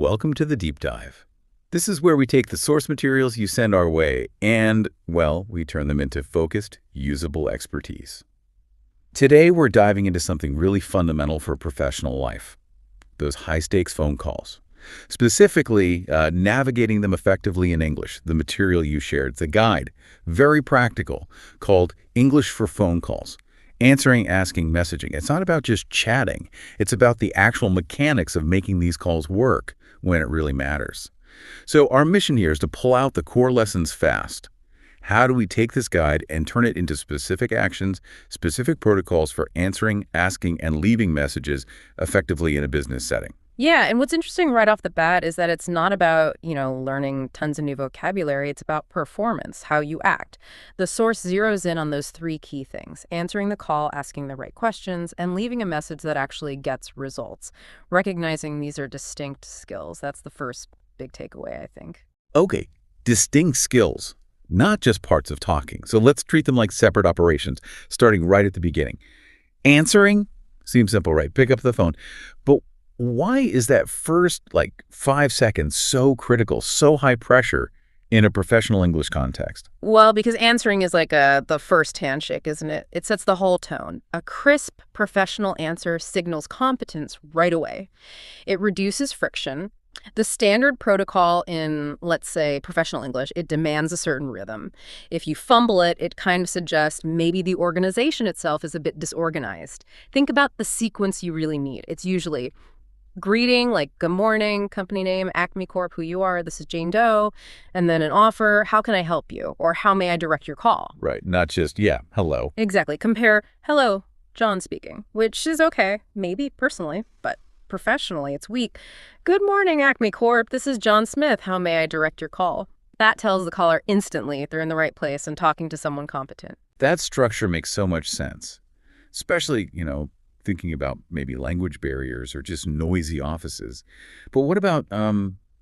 welcome to the Deep Dive. This is where we take the source materials you send our way and, well, we turn them into focused, usable expertise. Today, we're diving into something really fundamental for professional life, those high-stakes phone calls. Specifically, navigating them effectively in English, the material you shared. It's a guide, very practical, called English for Phone Calls. Answering, asking, messaging. It's not about just chatting. It's about the actual mechanics of making these calls work when it really matters. So our mission here is to pull out the core lessons fast. How do we take this guide and turn it into specific actions, specific protocols for answering, asking, and leaving messages effectively in a business setting? Yeah, and what's interesting right off the bat is that it's not about, learning tons of new vocabulary. It's about performance, how you act. The source zeroes in on those three key things: answering the call, asking the right questions, and leaving a message that actually gets results. Recognizing these are distinct skills. That's the first big takeaway, I think. Okay, distinct skills, not just parts of talking. So let's treat them like separate operations, starting right at the beginning. Answering seems simple, right? Pick up the phone. But why is that first, 5 seconds so critical, so high pressure in a professional English context? Well, because answering is like the first handshake, isn't it? It sets the whole tone. A crisp, professional answer signals competence right away. It reduces friction. The standard protocol in, let's say, professional English, it demands a certain rhythm. If you fumble it, it kind of suggests maybe the organization itself is a bit disorganized. Think about the sequence you really need. It's usually greeting, like good morning, company name, Acme Corp, who you are, this is Jane Doe, and then an offer, how can I help you? Or how may I direct your call? Right, not just, hello. Exactly. Compare, hello, John speaking, which is okay, maybe personally, but professionally it's weak. Good morning, Acme Corp, this is John Smith, how may I direct your call? That tells the caller instantly they're in the right place and talking to someone competent. That structure makes so much sense, especially, thinking about maybe language barriers or just noisy offices. But what about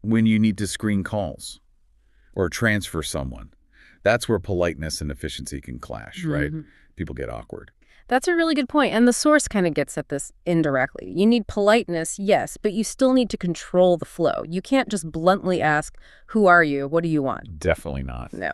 when you need to screen calls or transfer someone? That's where politeness and efficiency can clash, right? People get awkward. That's a really good point, and the source kind of gets at this indirectly. You need politeness, yes, but you still need to control the flow. You can't just bluntly ask, who are you? What do you want? Definitely not. No.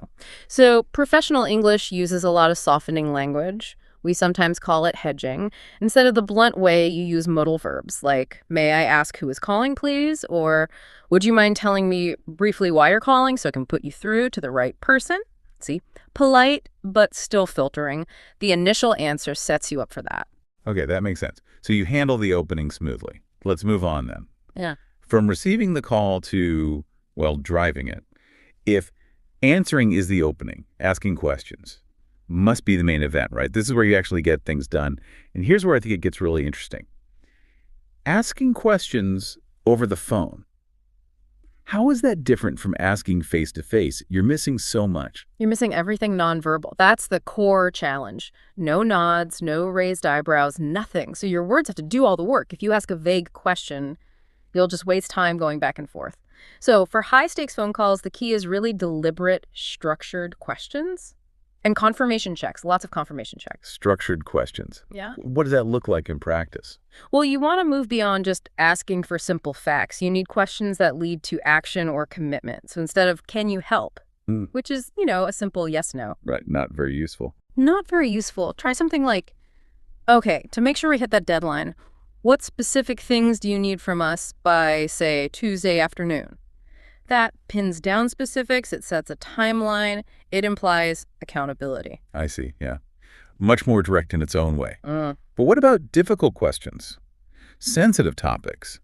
So professional English uses a lot of softening language. We sometimes call it hedging. Instead of the blunt way, you use modal verbs like, may I ask who is calling, please? Or would you mind telling me briefly why you're calling so I can put you through to the right person? See, polite, but still filtering. The initial answer sets you up for that. Okay, that makes sense. So you handle the opening smoothly. Let's move on then. Yeah. From receiving the call to, driving it, if answering is the opening, asking questions must be the main event, right? This is where you actually get things done. And here's where I think it gets really interesting. Asking questions over the phone. How is that different from asking face-to-face? You're missing so much. You're missing everything nonverbal. That's the core challenge. No nods, no raised eyebrows, nothing. So your words have to do all the work. If you ask a vague question, you'll just waste time going back and forth. So for high-stakes phone calls, the key is really deliberate, structured questions. And confirmation checks, lots of confirmation checks. Structured questions. Yeah. What does that look like in practice? Well, you want to move beyond just asking for simple facts. You need questions that lead to action or commitment. So instead of, can you help? Which is, a simple yes-no. Right, not very useful. Not very useful. Try something like, okay, to make sure we hit that deadline, what specific things do you need from us by, say, Tuesday afternoon? That pins down specifics, it sets a timeline, it implies accountability. I see, yeah. Much more direct in its own way. But what about difficult questions? Sensitive topics.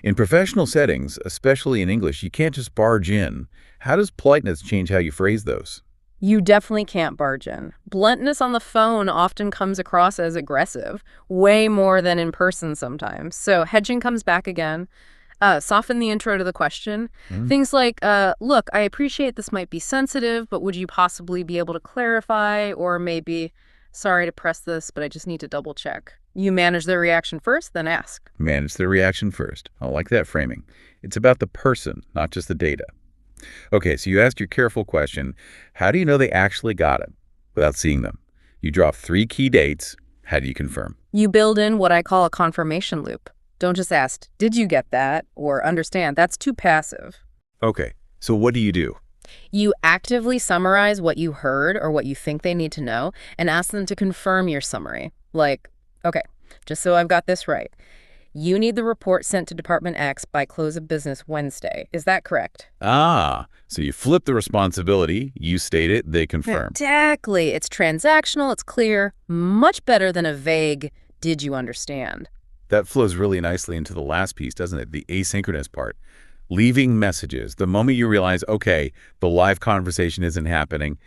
In professional settings, especially in English, you can't just barge in. How does politeness change how you phrase those? You definitely can't barge in. Bluntness on the phone often comes across as aggressive, way more than in person sometimes. So hedging comes back again. Soften the intro to the question. Things like, look, I appreciate this might be sensitive, but would you possibly be able to clarify? Or maybe, sorry to press this, but I just need to double check. You manage their reaction first, then ask. Manage their reaction first. I like that framing. It's about the person, not just the data. Okay, so you asked your careful question, how do you know they actually got it without seeing them? You drop 3 key dates. How do you confirm? You build in what I call a confirmation loop. Don't just ask, did you get that? Or understand. That's too passive. Okay, so what do you do? You actively summarize what you heard or what you think they need to know and ask them to confirm your summary. Like, okay, just so I've got this right. You need the report sent to Department X by close of business Wednesday. Is that correct? Ah, so you flip the responsibility, you state it, they confirm. Exactly. It's transactional, it's clear, much better than a vague, did you understand? That flows really nicely into the last piece, doesn't it? The asynchronous part. Leaving messages. The moment you realize, okay, the live conversation isn't happening,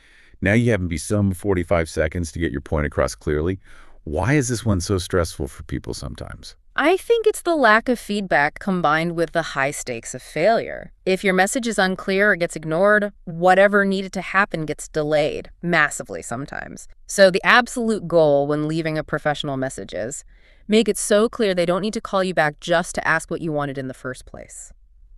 now you have maybe some 45 seconds to get your point across clearly. Why is this one so stressful for people sometimes? I think it's the lack of feedback combined with the high stakes of failure. If your message is unclear or gets ignored, whatever needed to happen gets delayed, massively sometimes. So the absolute goal when leaving a professional message is, make it so clear they don't need to call you back just to ask what you wanted in the first place.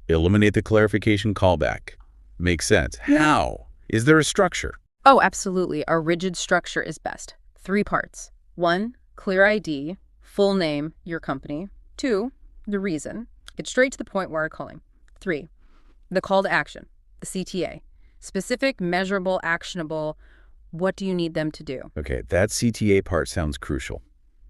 Eliminate the clarification callback. Makes sense. How? Is there a structure? Oh, absolutely. A rigid structure is best. 3 parts. 1, clear ID. Full name, your company. 2, the reason. Get straight to the point where I'm calling. 3, the call to action, the CTA. Specific, measurable, actionable. What do you need them to do? Okay, that CTA part sounds crucial.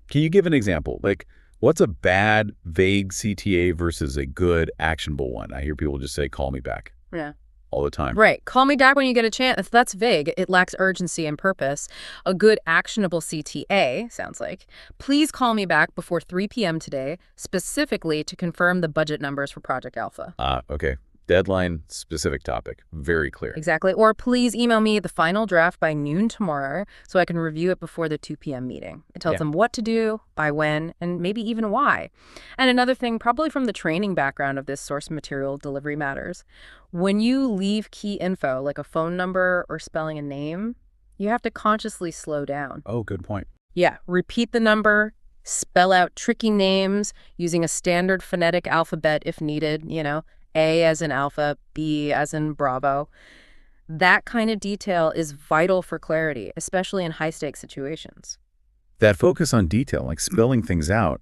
Can you give an example? Like, what's a bad, vague CTA versus a good, actionable one? I hear people just say, call me back Yeah. all the time. Right. Call me back when you get a chance. That's vague. It lacks urgency and purpose. A good actionable CTA sounds like, please call me back before 3 p.m. today, specifically to confirm the budget numbers for Project Alpha. Okay. Deadline, specific topic. Very clear. Exactly. Or please email me the final draft by noon tomorrow so I can review it before the 2 p.m. meeting. It tells them what to do, by when, and maybe even why. And another thing, probably from the training background of this source material delivery matters, when you leave key info like a phone number or spelling a name, you have to consciously slow down. Oh, good point. Yeah, repeat the number, spell out tricky names using a standard phonetic alphabet if needed, A as in alpha, B as in Bravo. That kind of detail is vital for clarity, especially in high-stakes situations. That focus on detail, like spelling things out,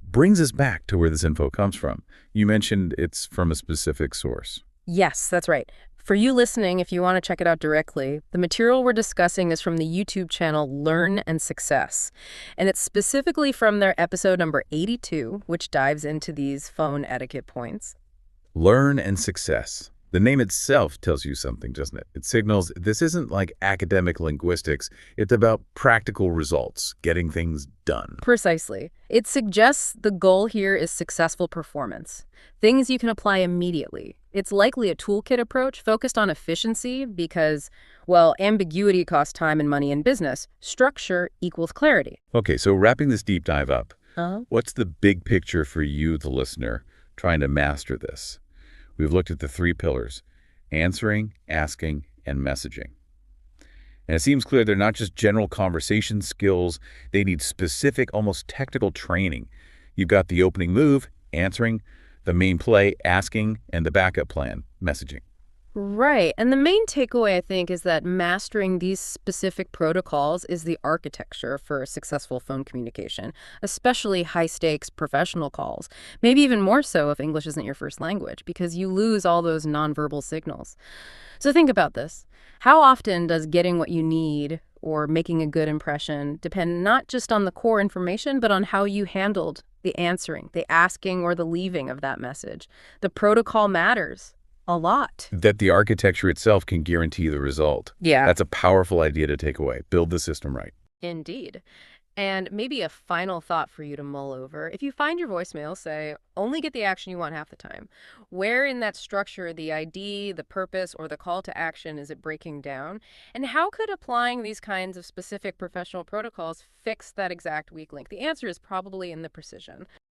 brings us back to where this info comes from. You mentioned it's from a specific source. Yes, that's right. For you listening, if you want to check it out directly, the material we're discussing is from the YouTube channel Learn and Success. And it's specifically from their episode number 82, which dives into these phone etiquette points. Learn and Success. The name itself tells you something, doesn't it? It signals this isn't like academic linguistics. It's about practical results, getting things done. Precisely. It suggests the goal here is successful performance, things you can apply immediately. It's likely a toolkit approach focused on efficiency because, well, ambiguity costs time and money in business. Structure equals clarity. Okay, so wrapping this deep dive up, Uh-huh. what's the big picture for you, the listener, trying to master this? We've looked at the 3 pillars: answering, asking, and messaging. And it seems clear they're not just general conversation skills. They need specific, almost technical training. You've got the opening move, answering, the main play, asking, and the backup plan, messaging. Right. And the main takeaway, I think, is that mastering these specific protocols is the architecture for successful phone communication, especially high-stakes professional calls. Maybe even more so if English isn't your first language, because you lose all those nonverbal signals. So think about this. How often does getting what you need or making a good impression depend not just on the core information, but on how you handled the answering, the asking, or the leaving of that message? The protocol matters. A lot. That the architecture itself can guarantee the result. Yeah. That's a powerful idea to take away. Build the system right. Indeed. And maybe a final thought for you to mull over. If you find your voicemail, say, only get the action you want half the time. Where in that structure, the ID, the purpose, or the call to action is it breaking down? And how could applying these kinds of specific professional protocols fix that exact weak link? The answer is probably in the precision.